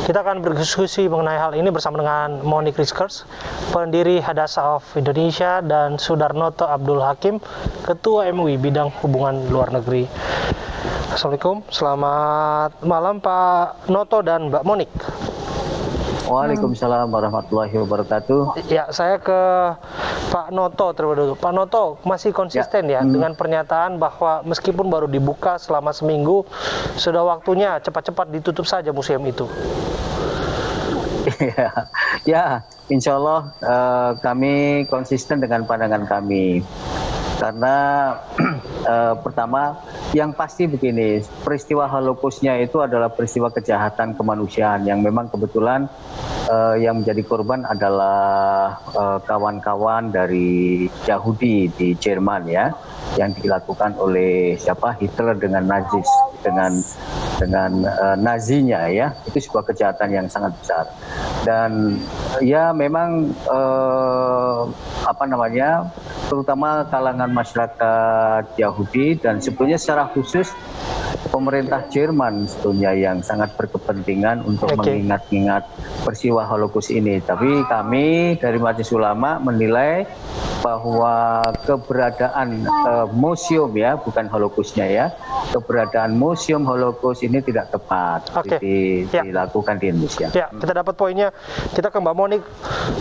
Kita akan berdiskusi mengenai hal ini bersama dengan Monique Rizkers, pendiri Hadassah of Indonesia, dan Sudarnoto Abdul Hakim, Ketua MUI Bidang Hubungan Luar Negeri. Assalamualaikum, selamat malam Pak Noto dan Mbak Monique. Waalaikumsalam warahmatullahi wabarakatuh. Ya, saya ke Pak Noto terlebih dahulu. Pak Noto masih konsisten ya dengan pernyataan bahwa meskipun baru dibuka selama seminggu, sudah waktunya cepat-cepat ditutup saja museum itu. Ya, insya Allah kami konsisten dengan pandangan kami. Karena pertama, yang pasti begini, peristiwa Holocaust-nya itu adalah peristiwa kejahatan kemanusiaan yang memang kebetulan yang menjadi korban adalah kawan-kawan dari Yahudi di Jerman ya, yang dilakukan oleh Hitler dengan Nazis, dengan Nazinya ya, itu sebuah kejahatan yang sangat besar. Dan ya memang terutama kalangan masyarakat Yahudi dan sebetulnya secara khusus pemerintah Jerman sebetulnya yang sangat berkepentingan untuk mengingat-ingat peristiwa Holocaust ini. Tapi kami dari Majelis Ulama menilai bahwa keberadaan museum ya, bukan Holocaust-nya ya, keberadaan museum Holocaust ini tidak tepat dilakukan di Indonesia. Ya, kita dapat poinnya. Kita ke Mbak Monique.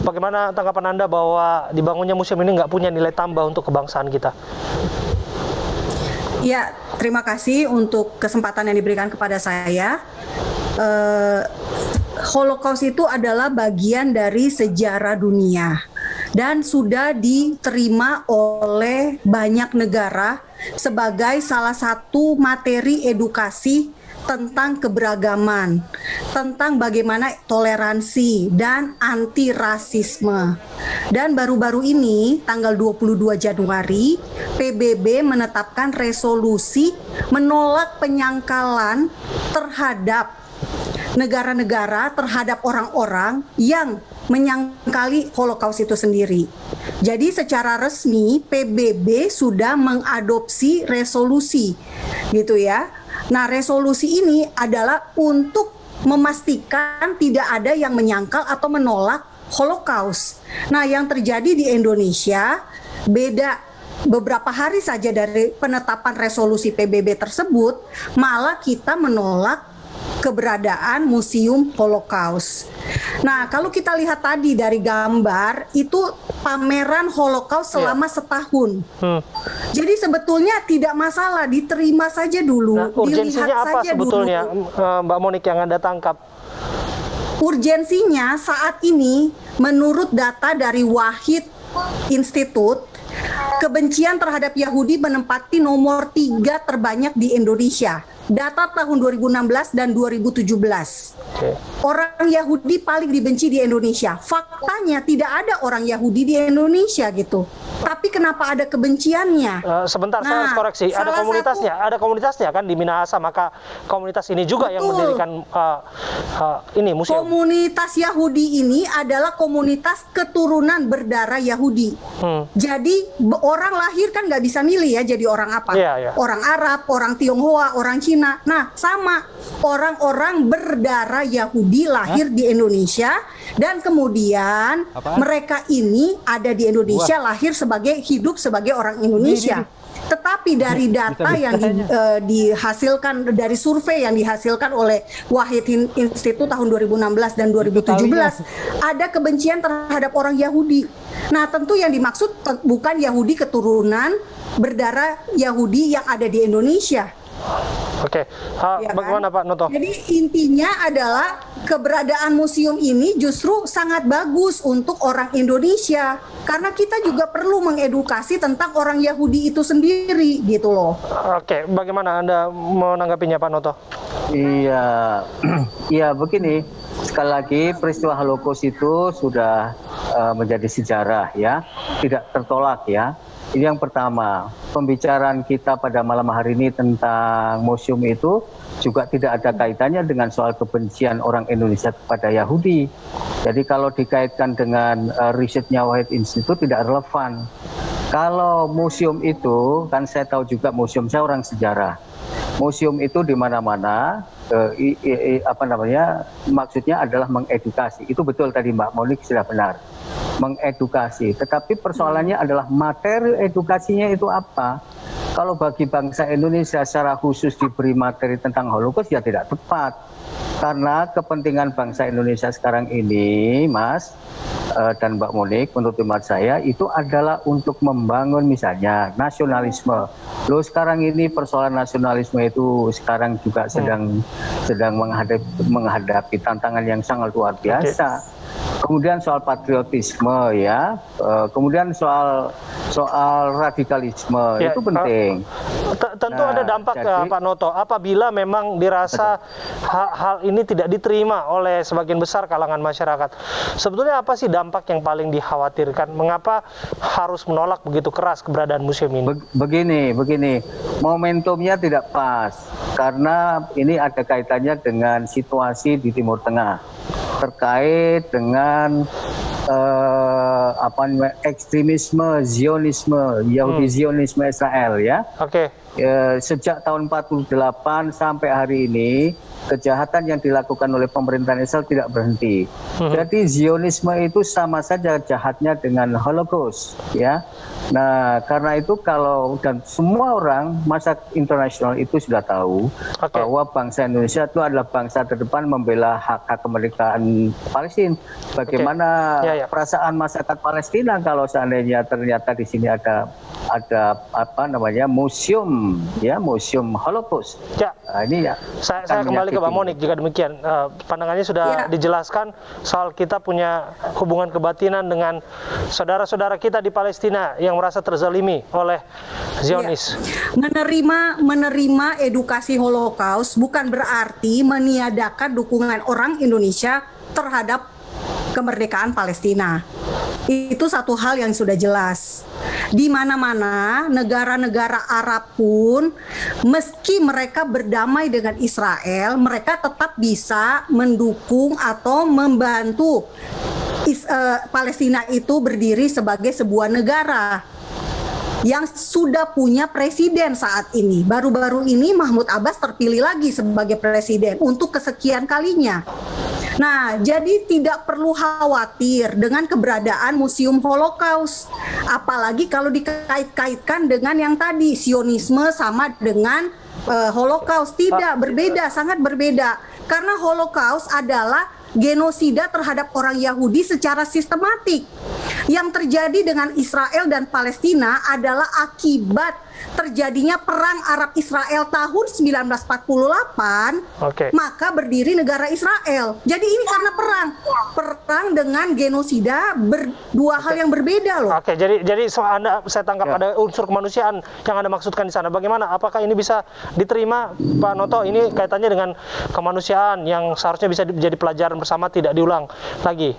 Bagaimana tanggapan Anda bahwa dibangunnya museum ini nggak punya nilai tambah untuk kebangsaan kita? Ya, terima kasih untuk kesempatan yang diberikan kepada saya. Holocaust itu adalah bagian dari sejarah dunia dan sudah diterima oleh banyak negara sebagai salah satu materi edukasi tentang keberagaman, tentang bagaimana toleransi dan anti rasisme. Dan baru-baru ini, tanggal 22 Januari, PBB menetapkan resolusi menolak penyangkalan terhadap negara-negara, terhadap orang-orang yang menyangkali Holocaust itu sendiri. Jadi secara resmi PBB sudah mengadopsi resolusi gitu ya. Nah, resolusi ini adalah untuk memastikan tidak ada yang menyangkal atau menolak Holocaust. Nah, yang terjadi di Indonesia beda beberapa hari saja dari penetapan resolusi PBB tersebut, malah kita menolak keberadaan Museum Holocaust. Nah, kalau kita lihat tadi dari gambar, itu pameran Holocaust selama setahun. Jadi sebetulnya tidak masalah, diterima saja dulu. Nah, urgensinya apa sebetulnya, Mbak Monique, yang Anda tangkap? Urgensinya saat ini, menurut data dari Wahid Institute, kebencian terhadap Yahudi menempati nomor 3 terbanyak di Indonesia. Data tahun 2016 dan 2017. Orang Yahudi paling dibenci di Indonesia. Faktanya tidak ada orang Yahudi di Indonesia gitu. Tapi kenapa ada kebenciannya? Sebentar, saya harus koreksi. Ada komunitasnya kan di Minahasa, maka komunitas ini juga yang mendirikan ini museum. Komunitas Yahudi ini adalah komunitas keturunan berdarah Yahudi. Jadi orang lahir kan nggak bisa milih ya jadi orang apa. Orang Arab, orang Tionghoa, orang Cina. Nah, sama orang-orang berdarah Yahudi lahir di Indonesia dan kemudian mereka ini ada di Indonesia lahir hidup sebagai orang Indonesia. Tetapi dari data yang dihasilkan dari survei yang dihasilkan oleh Wahid Institute tahun 2016 dan 2017 ada kebencian terhadap orang Yahudi. Nah, tentu yang dimaksud bukan Yahudi keturunan berdarah Yahudi yang ada di Indonesia. Bagaimana Pak Noto? Jadi intinya adalah keberadaan museum ini justru sangat bagus untuk orang Indonesia karena kita juga perlu mengedukasi tentang orang Yahudi itu sendiri gitu loh. Bagaimana Anda menanggapinya Pak Noto? Iya begini, sekali lagi peristiwa Holocaust itu sudah menjadi sejarah ya, tidak tertolak ya. Ini yang pertama, pembicaraan kita pada malam hari ini tentang museum itu juga tidak ada kaitannya dengan soal kebencian orang Indonesia kepada Yahudi. Jadi kalau dikaitkan dengan risetnya Wahid Institute tidak relevan. Kalau museum itu, kan saya tahu juga museum saya orang sejarah. Museum itu di mana-mana, apa namanya, maksudnya adalah mengedukasi. Itu betul tadi Mbak Monik sudah benar, mengedukasi. Tetapi persoalannya adalah materi edukasinya itu apa? Kalau bagi bangsa Indonesia secara khusus diberi materi tentang Holocaust ya tidak tepat. Karena kepentingan bangsa Indonesia sekarang ini, Mas dan Mbak Monik, menurut hemat saya itu adalah untuk membangun misalnya nasionalisme. Loh sekarang ini persoalan nasionalisme itu sekarang juga sedang menghadapi tantangan yang sangat luar biasa. Kemudian soal patriotisme ya, kemudian soal radikalisme ya, itu penting. Tentu ada dampak jadi, Pak Noto apabila memang dirasa hal ini tidak diterima oleh sebagian besar kalangan masyarakat. Sebetulnya apa sih dampak yang paling dikhawatirkan? Mengapa harus menolak begitu keras keberadaan museum ini? Begini, momentumnya tidak pas karena ini ada kaitannya dengan situasi di Timur Tengah terkait dengan ekstremisme Zionisme, Yahudi Zionisme Israel ya. Oke. Sejak tahun 48 sampai hari ini kejahatan yang dilakukan oleh pemerintahan Israel tidak berhenti. Jadi Zionisme itu sama saja jahatnya dengan Holocaust ya. Nah, karena itu dan semua orang masyarakat internasional itu sudah tahu bahwa bangsa Indonesia itu adalah bangsa terdepan membela hak kemerdekaan Palestina. Bagaimana perasaan masyarakat Palestina kalau seandainya ternyata di sini ada museum Holocaust. Ya. Nah, ini ya. Saya kembali ke Mbak Monik juga demikian. Pandangannya sudah dijelaskan soal kita punya hubungan kebatinan dengan saudara-saudara kita di Palestina yang merasa terzalimi oleh Zionis. Menerima edukasi Holocaust bukan berarti meniadakan dukungan orang Indonesia terhadap kemerdekaan Palestina. Itu satu hal yang sudah jelas. Di mana-mana negara-negara Arab pun meski mereka berdamai dengan Israel, mereka tetap bisa mendukung atau membantu Palestina itu berdiri sebagai sebuah negara yang sudah punya presiden saat ini. Baru-baru ini Mahmud Abbas terpilih lagi sebagai presiden untuk kesekian kalinya. Nah, jadi tidak perlu khawatir dengan keberadaan Museum Holocaust. Apalagi kalau dikait-kaitkan dengan yang tadi, Zionisme sama dengan Holocaust. Tidak, berbeda, sangat berbeda. Karena Holocaust adalah genosida terhadap orang Yahudi secara sistematik. Yang terjadi dengan Israel dan Palestina adalah akibat terjadinya perang Arab Israel tahun 1948, maka berdiri negara Israel. Jadi ini karena perang dengan genosida, dua hal yang berbeda loh. Oke, jadi saya tangkap ada unsur kemanusiaan yang Anda maksudkan di sana. Bagaimana? Apakah ini bisa diterima, Pak Noto? Ini kaitannya dengan kemanusiaan yang seharusnya bisa menjadi pelajaran bersama, tidak diulang lagi.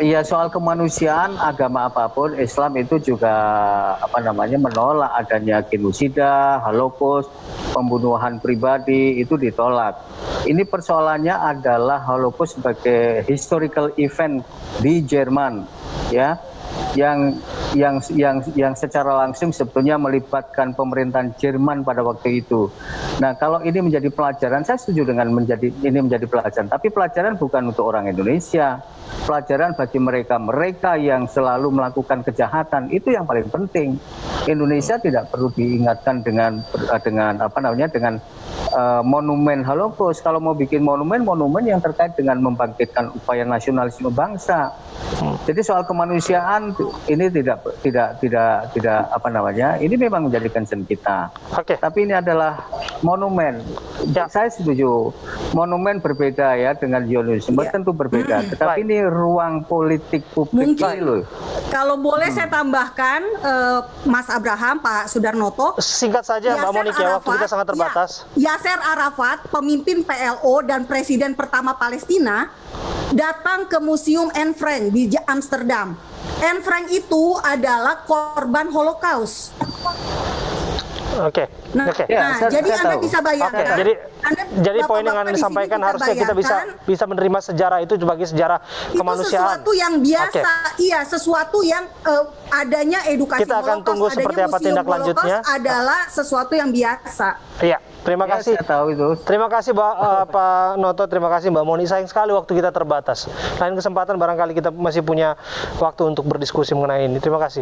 Iya, soal kemanusiaan, agama apapun, Islam itu juga menolak adanya genosida, Holocaust, pembunuhan pribadi itu ditolak. Ini persoalannya adalah Holocaust sebagai historical event di Jerman, ya, yang secara langsung sebetulnya melibatkan pemerintahan Jerman pada waktu itu. Nah, kalau ini menjadi pelajaran, saya setuju dengan ini menjadi pelajaran. Tapi pelajaran bukan untuk orang Indonesia. Pelajaran bagi mereka yang selalu melakukan kejahatan, itu yang paling penting. Indonesia tidak perlu diingatkan dengan monumen Holocaust. Kalau mau bikin monumen yang terkait dengan membangkitkan upaya nasionalisme bangsa. Jadi soal kemanusiaan ini tidak ini memang menjadi concern kita. Tapi ini adalah monumen. Saya setuju. Monumen berbeda ya dengan Zionisme, tentu berbeda. Tetapi ini ruang politik publik loh. Kalau boleh saya tambahkan, Mas Abraham, Pak Sudarnoto. Singkat saja Mbak Monik, ya, waktu kita sangat terbatas. Yasser Arafat, pemimpin PLO dan presiden pertama Palestina, datang ke Museum Anne Frank di Amsterdam. Anne Frank itu adalah korban Holocaust. Jadi Anda bisa bayangkan. Jadi poin yang Anda sampaikan harusnya kita bisa menerima sejarah itu sebagai sejarah kemanusiaan. Itu sesuatu yang biasa, sesuatu yang adanya edukasi. Kita akan tunggu seperti apa tindak lanjutnya. Adalah sesuatu yang biasa. Iya. Terima Ya, kasih. saya tahu itu. Terima kasih Pak Noto, terima kasih Mbak Moni. Sayang sekali waktu kita terbatas. Lain kesempatan barangkali kita masih punya waktu untuk berdiskusi mengenai ini. Terima kasih.